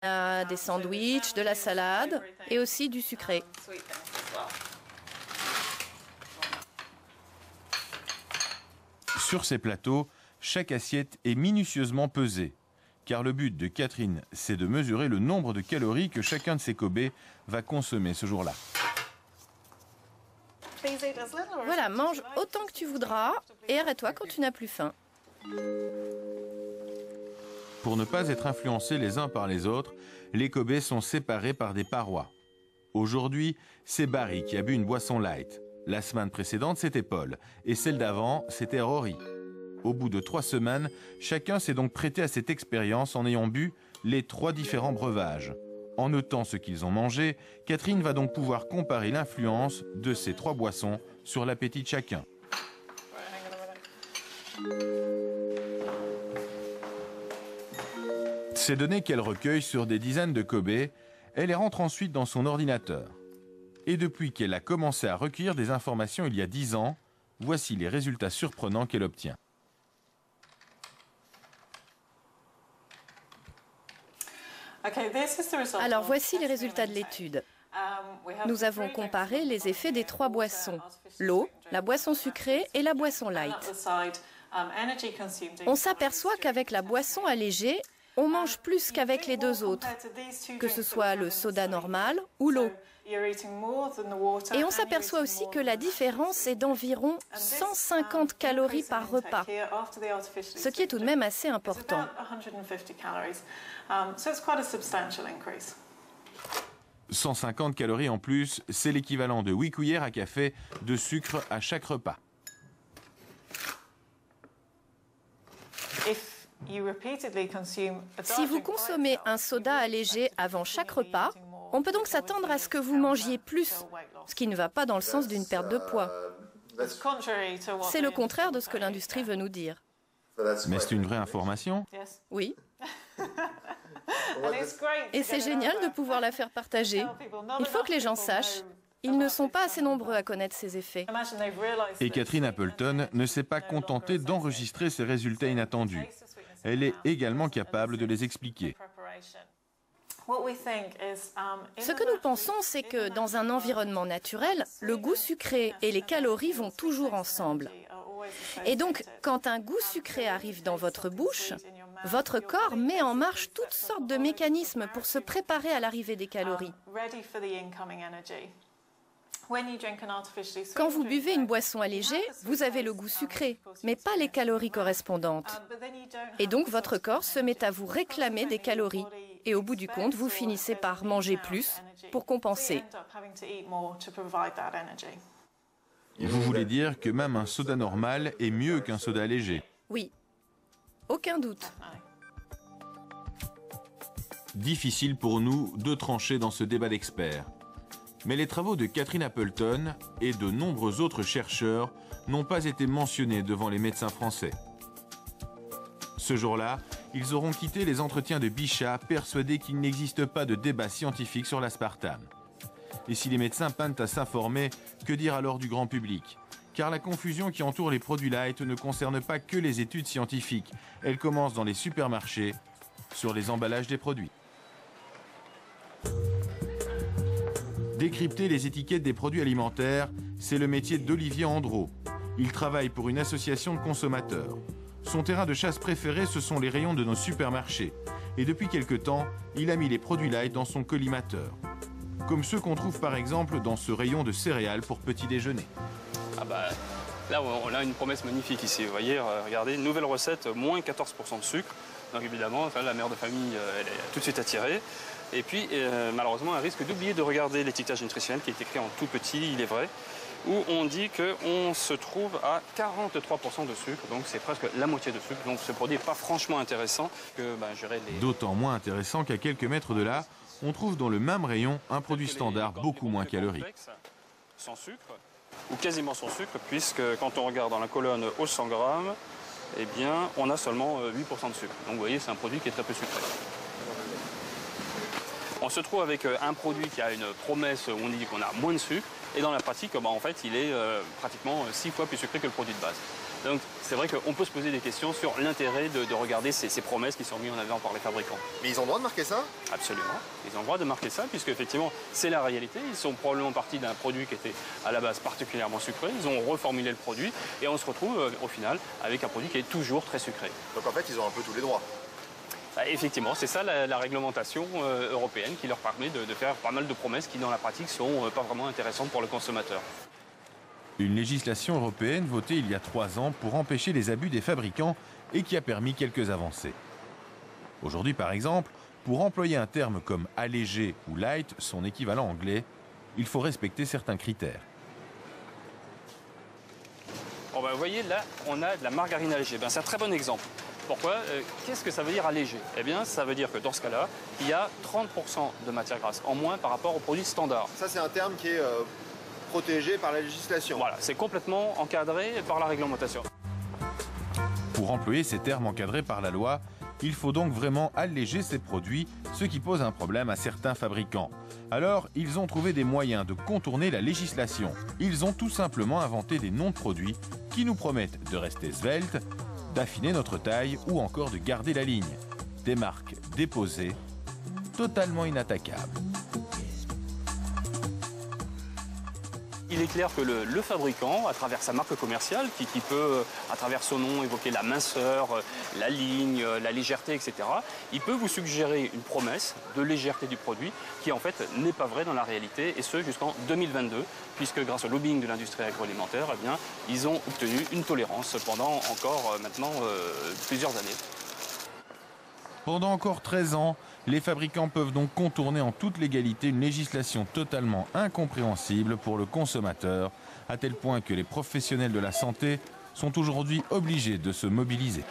Des sandwichs, de la salade et aussi du sucré. Sur ces plateaux, chaque assiette est minutieusement pesée. Car le but de Catherine, c'est de mesurer le nombre de calories que chacun de ses Kobe va consommer ce jour-là. Voilà, mange autant que tu voudras et arrête-toi quand tu n'as plus faim. Pour ne pas être influencés les uns par les autres, les Kobe sont séparés par des parois. Aujourd'hui, c'est Barry qui a bu une boisson light. La semaine précédente, c'était Paul. Et celle d'avant, c'était Rory. Au bout de 3 semaines, chacun s'est donc prêté à cette expérience en ayant bu les 3 différents breuvages. En notant ce qu'ils ont mangé, Catherine va donc pouvoir comparer l'influence de ces 3 boissons sur l'appétit de chacun. Ces données qu'elle recueille sur des dizaines de Kobe, elle les rentre ensuite dans son ordinateur. Et depuis qu'elle a commencé à recueillir des informations il y a 10 ans, voici les résultats surprenants qu'elle obtient. Alors voici les résultats de l'étude. Nous avons comparé les effets des 3 boissons, l'eau, la boisson sucrée et la boisson light. On s'aperçoit qu'avec la boisson allégée, on mange plus qu'avec les 2 autres, que ce soit le soda normal ou l'eau. Et on s'aperçoit aussi que la différence est d'environ 150 calories par repas, ce qui est tout de même assez important. 150 calories en plus, c'est l'équivalent de 8 cuillères à café de sucre à chaque repas. Si vous consommez un soda allégé avant chaque repas, on peut donc s'attendre à ce que vous mangiez plus, ce qui ne va pas dans le sens d'une perte de poids. C'est le contraire de ce que l'industrie veut nous dire. Mais c'est une vraie information? Oui. Et c'est génial de pouvoir la faire partager. Il faut que les gens sachent. Ils ne sont pas assez nombreux à connaître ces effets. Et Catherine Appleton ne s'est pas contentée d'enregistrer ces résultats inattendus. Elle est également capable de les expliquer. Ce que nous pensons, c'est que dans un environnement naturel, le goût sucré et les calories vont toujours ensemble. Et donc, quand un goût sucré arrive dans votre bouche, votre corps met en marche toutes sortes de mécanismes pour se préparer à l'arrivée des calories. Quand vous buvez une boisson allégée, vous avez le goût sucré, mais pas les calories correspondantes. Et donc votre corps se met à vous réclamer des calories. Et au bout du compte, vous finissez par manger plus pour compenser. Vous voulez dire que même un soda normal est mieux qu'un soda léger? Oui, aucun doute. Difficile pour nous de trancher dans ce débat d'experts. Mais les travaux de Catherine Appleton et de nombreux autres chercheurs n'ont pas été mentionnés devant les médecins français. Ce jour-là, ils auront quitté les entretiens de Bichat persuadés qu'il n'existe pas de débat scientifique sur l'aspartame. Et si les médecins peinent à s'informer, que dire alors du grand public? Car la confusion qui entoure les produits light ne concerne pas que les études scientifiques. Elle commence dans les supermarchés, sur les emballages des produits. Décrypter les étiquettes des produits alimentaires, c'est le métier d'Olivier Andreau. Il travaille pour une association de consommateurs. Son terrain de chasse préféré, ce sont les rayons de nos supermarchés. Et depuis quelque temps, il a mis les produits light dans son collimateur. Comme ceux qu'on trouve par exemple dans ce rayon de céréales pour petit déjeuner. Ah bah, là, on a une promesse magnifique ici. Vous voyez, regardez, une nouvelle recette, moins 14% de sucre. Donc évidemment, la mère de famille, elle est tout de suite attirée. Et puis, malheureusement, elle risque d'oublier de regarder l'étiquetage nutritionnel qui est écrit en tout petit, il est vrai, où on dit qu'on se trouve à 43% de sucre, donc c'est presque la moitié de sucre. Donc ce produit n'est pas franchement intéressant que D'autant moins intéressant qu'à quelques mètres de là, on trouve dans le même rayon un produit standard beaucoup moins calorique. Sans sucre, ou quasiment sans sucre, puisque quand on regarde dans la colonne au 100 grammes, eh bien, on a seulement 8% de sucre. Donc vous voyez, c'est un produit qui est très peu sucré. On se trouve avec un produit qui a une promesse où on dit qu'on a moins de sucre, et dans la pratique, en fait, il est pratiquement 6 fois plus sucré que le produit de base. Donc c'est vrai qu'on peut se poser des questions sur l'intérêt de regarder ces promesses qui sont mises en avant par les fabricants. Mais ils ont le droit de marquer ça? Absolument. Ils ont le droit de marquer ça, puisque effectivement c'est la réalité. Ils sont probablement partis d'un produit qui était à la base particulièrement sucré. Ils ont reformulé le produit et on se retrouve au final avec un produit qui est toujours très sucré. Donc en fait, ils ont un peu tous les droits. Effectivement, c'est ça la réglementation européenne qui leur permet de faire pas mal de promesses qui dans la pratique sont pas vraiment intéressantes pour le consommateur. Une législation européenne votée il y a 3 ans pour empêcher les abus des fabricants et qui a permis quelques avancées. Aujourd'hui par exemple, pour employer un terme comme allégé ou light, son équivalent anglais, il faut respecter certains critères. Bon, vous voyez là, on a de la margarine allégée. C'est un très bon exemple. Pourquoi? Qu'est-ce que ça veut dire allégé? Eh bien, ça veut dire que dans ce cas-là, il y a 30% de matière grasse en moins par rapport aux produits standards. Ça, c'est un terme qui est protégé par la législation. Voilà, c'est complètement encadré par la réglementation. Pour employer ces termes encadrés par la loi, il faut donc vraiment alléger ces produits, ce qui pose un problème à certains fabricants. Alors, ils ont trouvé des moyens de contourner la législation. Ils ont tout simplement inventé des noms de produits qui nous promettent de rester sveltes, d'affiner notre taille ou encore de garder la ligne. Des marques déposées, totalement inattaquables. Il est clair que le fabricant, à travers sa marque commerciale, qui peut, à travers son nom, évoquer la minceur, la ligne, la légèreté, etc., il peut vous suggérer une promesse de légèreté du produit qui, en fait, n'est pas vraie dans la réalité, et ce jusqu'en 2022, puisque grâce au lobbying de l'industrie agroalimentaire, eh bien, ils ont obtenu une tolérance pendant encore maintenant plusieurs années. Pendant encore 13 ans, les fabricants peuvent donc contourner en toute légalité une législation totalement incompréhensible pour le consommateur, à tel point que les professionnels de la santé sont aujourd'hui obligés de se mobiliser.